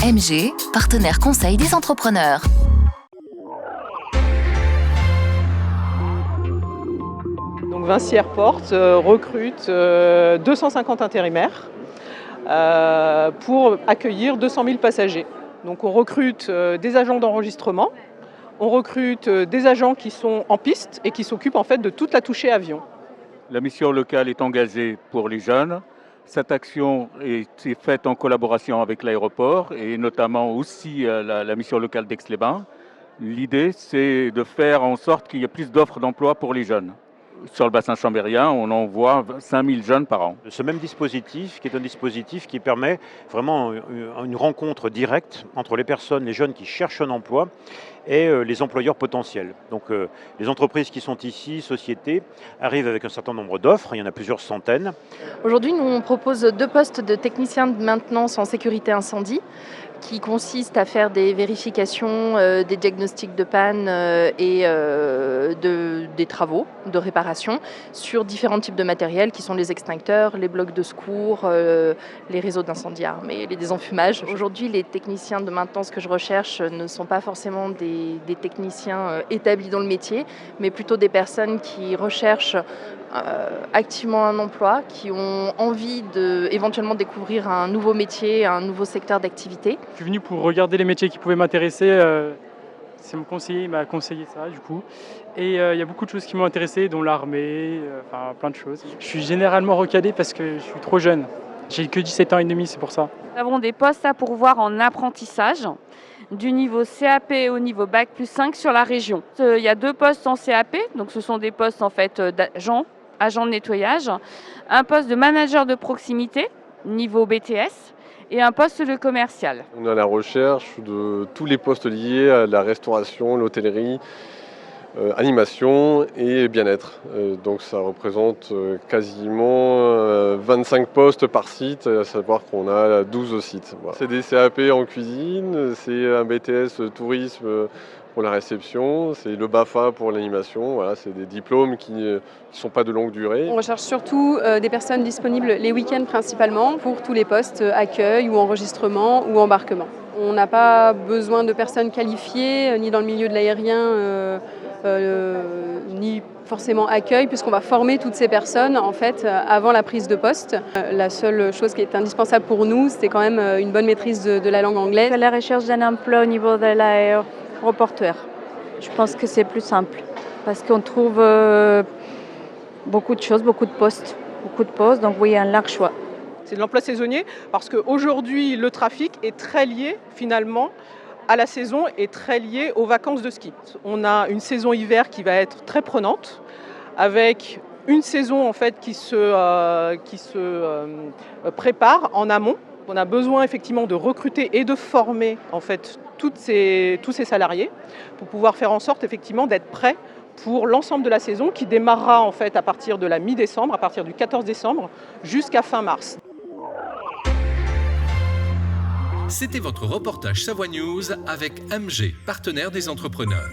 MG, partenaire conseil des entrepreneurs. Donc Vinci Airport recrute 250 intérimaires pour accueillir 200 000 passagers. Donc on recrute des agents d'enregistrement, on recrute des agents qui sont en piste et qui s'occupent en fait de toute la touchée avion. La mission locale est engagée pour les jeunes. Cette action est faite en collaboration avec l'aéroport et notamment aussi la mission locale d'Aix-les-Bains. L'idée, c'est de faire en sorte qu'il y ait plus d'offres d'emploi pour les jeunes. Sur le bassin chambérien, on envoie 5000 jeunes par an. Ce même dispositif, qui est un dispositif qui permet vraiment une rencontre directe entre les personnes, les jeunes qui cherchent un emploi et les employeurs potentiels. Donc les entreprises qui sont ici, sociétés, arrivent avec un certain nombre d'offres, il y en a plusieurs centaines. Aujourd'hui, nous on propose 2 postes de technicien de maintenance en sécurité incendie qui consistent à faire des vérifications, des diagnostics de panne et des travaux de réparation sur différents types de matériel qui sont les extincteurs, les blocs de secours, les réseaux d'incendie armés, les désenfumages. Aujourd'hui, les techniciens de maintenance que je recherche ne sont pas forcément des techniciens établis dans le métier, mais plutôt des personnes qui recherchent activement un emploi, qui ont envie de éventuellement découvrir un nouveau métier, un nouveau secteur d'activité. Je suis venu pour regarder les métiers qui pouvaient m'intéresser. C'est mon conseiller, il m'a conseillé ça du coup. Et il y a beaucoup de choses qui m'ont intéressé, dont l'armée, enfin plein de choses. Je suis généralement recalé parce que je suis trop jeune. J'ai que 17 ans et demi, c'est pour ça. Nous avons des postes à pourvoir en apprentissage du niveau CAP au niveau Bac+5 sur la région. Il y a 2 postes en CAP, donc ce sont des postes en fait d'agents, agent de nettoyage, un poste de manager de proximité, niveau BTS, et un poste de commercial. On est à la recherche de tous les postes liés à la restauration, l'hôtellerie, animation et bien-être. Donc ça représente quasiment 25 postes par site, à savoir qu'on a 12 sites. Voilà. C'est des CAP en cuisine, c'est un BTS tourisme pour la réception, c'est le BAFA pour l'animation, voilà, c'est des diplômes qui ne sont pas de longue durée. On recherche surtout des personnes disponibles les week-ends principalement pour tous les postes accueil ou enregistrement ou embarquement. On n'a pas besoin de personnes qualifiées ni dans le milieu de l'aérien ni forcément accueil, puisqu'on va former toutes ces personnes en fait avant la prise de poste. La seule chose qui est indispensable pour nous, c'est quand même une bonne maîtrise de la langue anglaise. À la recherche d'un emploi au niveau de l'aéroportuaire. Je pense que c'est plus simple parce qu'on trouve beaucoup de choses, beaucoup de postes, donc oui, un large choix. C'est de l'emploi saisonnier parce qu'aujourd'hui, le trafic est très lié finalement à la saison et très lié aux vacances de ski. On a une saison hiver qui va être très prenante, avec une saison en fait qui se prépare en amont. On a besoin effectivement de recruter et de former en fait tous ces salariés pour pouvoir faire en sorte effectivement d'être prêts pour l'ensemble de la saison qui démarrera en fait à partir de la mi-décembre, à partir du 14 décembre jusqu'à fin mars. C'était votre reportage Savoie News avec MG, partenaire des entrepreneurs.